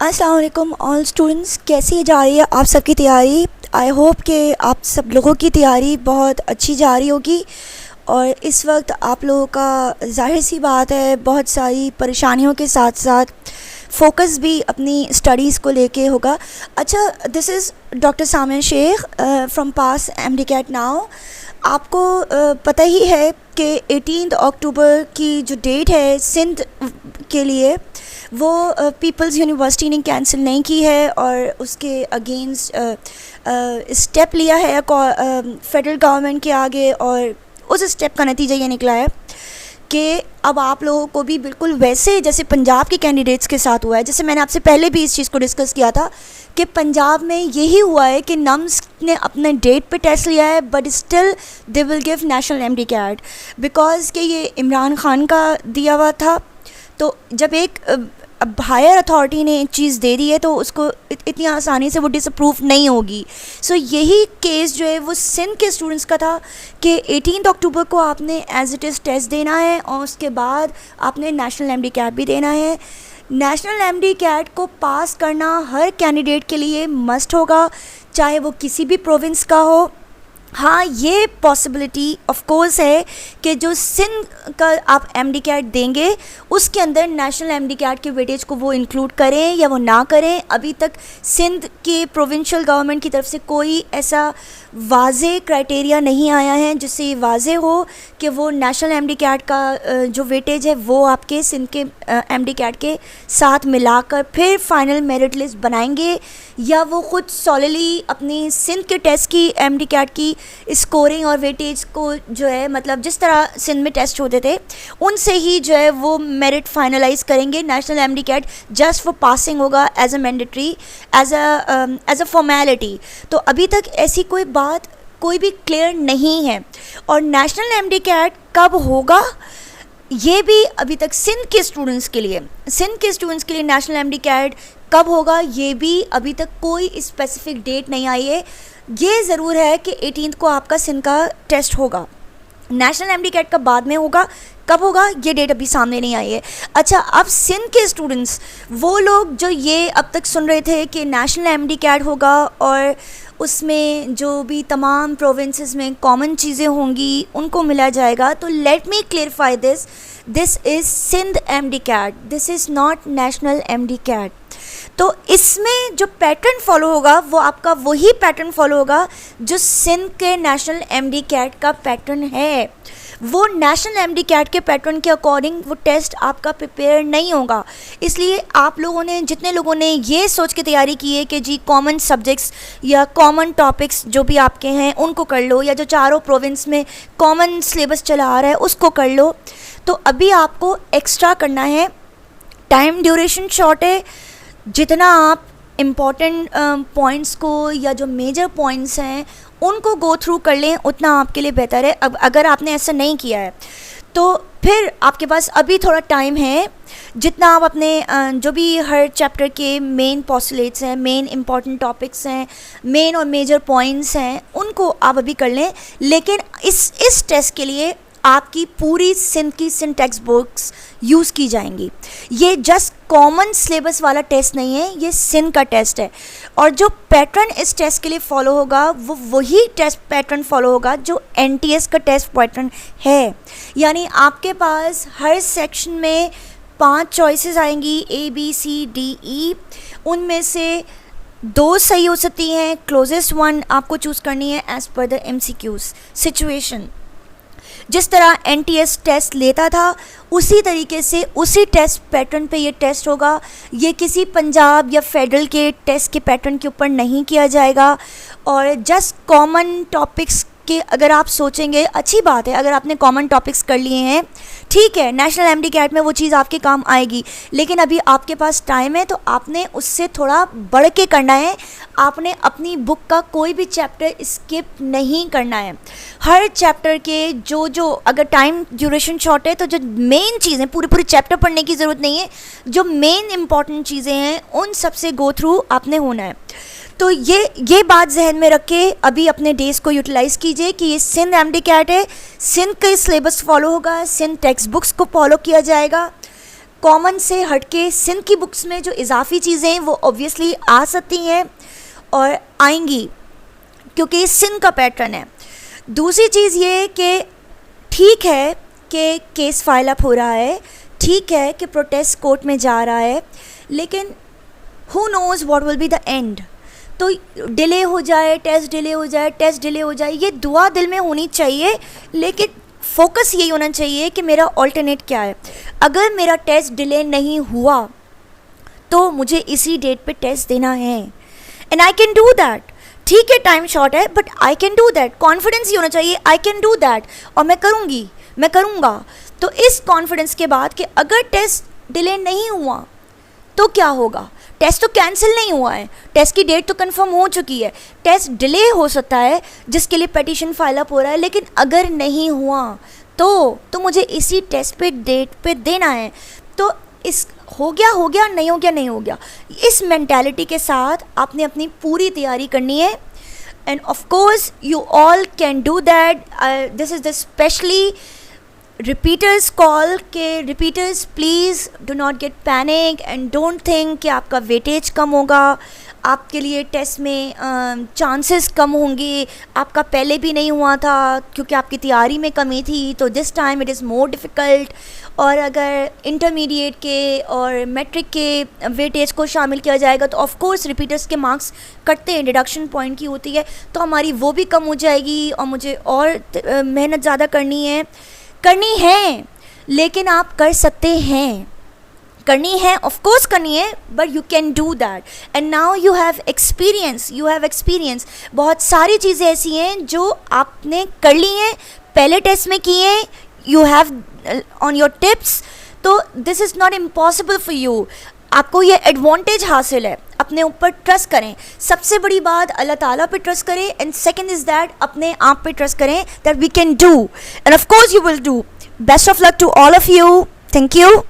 अस्सलाम वालेकुम all students, कैसी जा रही है आप सबकी तैयारी। आई होप कि आप सब लोगों की तैयारी बहुत अच्छी जा रही होगी। और इस वक्त आप लोगों का ज़ाहिर सी बात है बहुत सारी परेशानियों के साथ साथ फोकस भी अपनी स्टडीज़ को लेके होगा। अच्छा, this is doctor Samia Shaikh from pass MD-CAT now. आपको पता ही है कि 18 अक्टूबर की जो डेट है सिंध के लिए वो पीपल्स यूनिवर्सिटी ने कैंसिल नहीं की है और उसके अगेंस्ट स्टेप लिया है फेडरल गवर्नमेंट के आगे। और उस स्टेप का नतीजा ये निकला है कि अब आप लोगों को भी बिल्कुल वैसे जैसे पंजाब के कैंडिडेट्स के साथ हुआ है, जैसे मैंने आपसे पहले भी इस चीज़ को डिस्कस किया था कि पंजाब में यही हुआ है कि नम्स ने अपने डेट पे टेस्ट लिया है but still they will give national MD-CAT because कि ये इमरान खान का दिया हुआ था। तो जब एक अब हायर अथॉरिटी ने एक चीज़ दे दी है तो उसको इतनी आसानी से वो डिसअप्रूव नहीं होगी। सो यही केस जो है वो सिंध के स्टूडेंट्स का था कि 18 अक्टूबर को आपने एज इट इज़ टेस्ट देना है और उसके बाद आपने नेशनल MD-CAT भी देना है। नेशनल MD-CAT को पास करना हर कैंडिडेट के लिए मस्ट होगा, चाहे वो किसी भी प्रोविंस का हो। हाँ, ये पॉसिबिलिटी ऑफ कोर्स है कि जो सिंध का आप MD-CAT देंगे उसके अंदर नेशनल MD-CAT के वेटेज को वो इंक्लूड करें या वो ना करें। अभी तक सिंध के प्रोविंशियल गवर्नमेंट की तरफ से कोई ऐसा वाज़े क्राइटेरिया नहीं आया है जिससे ये वाज़े हो कि वो नेशनल MD-CAT का जो वेटेज है वो आपके सिंध के MD-CAT के साथ मिलाकर फिर फाइनल मेरिट लिस्ट बनाएंगे या वो खुद सॉलिडली अपनी सिंध के टेस्ट की MD-CAT की स्कोरिंग और वेटेज को जो है मतलब जिस तरह सिंध में टेस्ट होते थे उनसे ही जो है वो मेरिट फाइनलाइज करेंगे। National MD-CAT just for passing होगा as a mandatory as a formality. तो अभी तक ऐसी कोई बात कोई भी क्लियर नहीं है। और नेशनल MD-CAT कब होगा ये भी अभी तक सिंध के स्टूडेंट्स के लिए नेशनल MD-CAT कब होगा ये भी अभी तक कोई स्पेसिफिक डेट नहीं आई है। ये ज़रूर है कि 18 को आपका सिंध का टेस्ट होगा। नेशनल MD-CAT का बाद में होगा, कब होगा ये डेट अभी सामने नहीं आई है। अच्छा, अब सिंध के स्टूडेंट्स वो लोग जो ये अब तक सुन रहे थे कि नेशनल MD-CAT होगा और उसमें जो भी तमाम प्रोविंसेस में कॉमन चीज़ें होंगी उनको मिला जाएगा, तो let me clarify this is Sindh MD-CAT, this is not national MD-CAT। तो इसमें जो पैटर्न फॉलो होगा वो आपका वही पैटर्न फॉलो होगा जो सिंध के नेशनल MD-CAT का पैटर्न है। वो नेशनल MD-CAT के पैटर्न के अकॉर्डिंग वो टेस्ट आपका प्रिपेयर नहीं होगा। इसलिए आप लोगों ने जितने लोगों ने ये सोच के तैयारी की है कि जी कॉमन सब्जेक्ट्स या कॉमन टॉपिक्स जो भी आपके हैं उनको कर लो या जो चारों प्रोविंस में कॉमन सिलेबस चला आ रहा है उसको कर लो, तो अभी आपको एक्स्ट्रा करना है। टाइम ड्यूरेशन शॉर्ट है, जितना आप इम्पॉर्टेंट पॉइंट्स को या जो मेजर पॉइंट्स हैं उनको गो थ्रू कर लें उतना आपके लिए बेहतर है। अब अगर आपने ऐसा नहीं किया है तो फिर आपके पास अभी थोड़ा टाइम है, जितना आप अपने जो भी हर चैप्टर के मेन पोस्टुलेट्स हैं, मेन इम्पॉर्टेंट टॉपिक्स हैं, मेन और मेजर पॉइंट्स हैं उनको आप अभी कर लें। लेकिन इस टेस्ट के लिए आपकी पूरी सिंध की सिंध टेक्स्ट बुक्स यूज़ की जाएंगी। ये जस्ट कॉमन सिलेबस वाला टेस्ट नहीं है, ये सिंध का टेस्ट है। और जो पैटर्न इस टेस्ट के लिए फॉलो होगा वो वही टेस्ट पैटर्न फॉलो होगा जो NTS का टेस्ट पैटर्न है। यानी आपके पास हर सेक्शन में 5 चॉइसेस आएंगी ABCDE, उनमें से 2 सही हो सकती हैं, क्लोजेस्ट वन आपको चूज़ करनी है as per the MCQs situation. जिस तरह NTS टेस्ट लेता था उसी तरीके से उसी टेस्ट पैटर्न पे ये टेस्ट होगा। ये किसी पंजाब या फेडरल के टेस्ट के पैटर्न के ऊपर नहीं किया जाएगा। और जस्ट कॉमन टॉपिक्स के अगर आप सोचेंगे अच्छी बात है, अगर आपने कॉमन टॉपिक्स कर लिए हैं ठीक है, नेशनल MD-CAT में वो चीज़ आपके काम आएगी। लेकिन अभी आपके पास टाइम है तो आपने उससे थोड़ा बढ़ के करना है। आपने अपनी बुक का कोई भी चैप्टर स्किप नहीं करना है। हर चैप्टर के जो अगर टाइम ड्यूरेशन शॉर्ट है तो जो मेन चीज़ें पूरी चैप्टर पढ़ने की ज़रूरत नहीं है, जो मेन इंपॉर्टेंट चीज़ें हैं उन सब से गो थ्रू आपने होना है। तो ये बात जहन में रख के अभी अपने डेज़ को यूटिलाइज़ कीजिए कि ये सिंध MD-CAT है, सिंध का सिलेबस फॉलो होगा, सिंध टेक्स्ट बुक्स को फॉलो किया जाएगा। कॉमन से हटके सिंध की बुक्स में जो इजाफी चीज़ें हैं वो ऑब्वियसली आ सकती हैं और आएंगी, क्योंकि ये सिंध का पैटर्न है। दूसरी चीज़ ये कि ठीक है कि केस फाइल अप हो रहा है, ठीक है कि प्रोटेस्ट कोर्ट में जा रहा है, लेकिन who nose what will be the end. तो डिले हो जाए, टेस्ट डिले हो जाए, टेस्ट डिले हो जाए, ये दुआ दिल में होनी चाहिए, लेकिन फोकस यही होना चाहिए कि मेरा ऑल्टरनेट क्या है। अगर मेरा टेस्ट डिले नहीं हुआ तो मुझे इसी डेट पे टेस्ट देना है, and I can do that. ठीक है टाइम शॉर्ट है, but I can do that. Confidence ही होना चाहिए, आई कैन डू दैट, और मैं करूँगी, मैं करूँगा। तो इस कॉन्फिडेंस के बाद कि अगर टेस्ट डिले नहीं हुआ तो क्या होगा, टेस्ट तो कैंसिल नहीं हुआ है, टेस्ट की डेट तो कंफर्म हो चुकी है, टेस्ट डिले हो सकता है जिसके लिए पिटीशन फाइल अप हो रहा है, लेकिन अगर नहीं हुआ तो मुझे इसी टेस्ट पे डेट पे देना है। तो इस हो गया, नहीं हो गया, नहीं हो गया, इस मेंटालिटी के साथ आपने अपनी पूरी तैयारी करनी है। And of course you all can do that. This is the specially repeaters call के repeaters please do not get panic and don't think कि आपका वेटेज कम होगा, आपके लिए टेस्ट में चांसेस कम होंगे। आपका पहले भी नहीं हुआ था क्योंकि आपकी तैयारी में कमी थी, तो this time it is more difficult. और अगर इंटरमीडिएट के और मैट्रिक के वेटेज को शामिल किया जाएगा तो ऑफ कोर्स रिपीटर्स के मार्क्स कटते हैं, डिडक्शन पॉइंट की होती है, तो हमारी वो भी कम हो जाएगी और मुझे और मेहनत ज़्यादा करनी है। लेकिन आप कर सकते हैं, करनी है, ऑफ कोर्स करनी है, but you can do that. And now you have experience. बहुत सारी चीज़ें ऐसी हैं जो आपने कर ली हैं, पहले टेस्ट में की हैं, you have on your tips, तो this is not impossible for you. आपको ये एडवांटेज हासिल है, अपने ऊपर ट्रस्ट करें। सबसे बड़ी बात अल्लाह ताला पे ट्रस्ट करें, एंड सेकंड इज़ दैट अपने आप पे ट्रस्ट करें that we can do, and of course you will do. Best of luck to all of you. Thank you.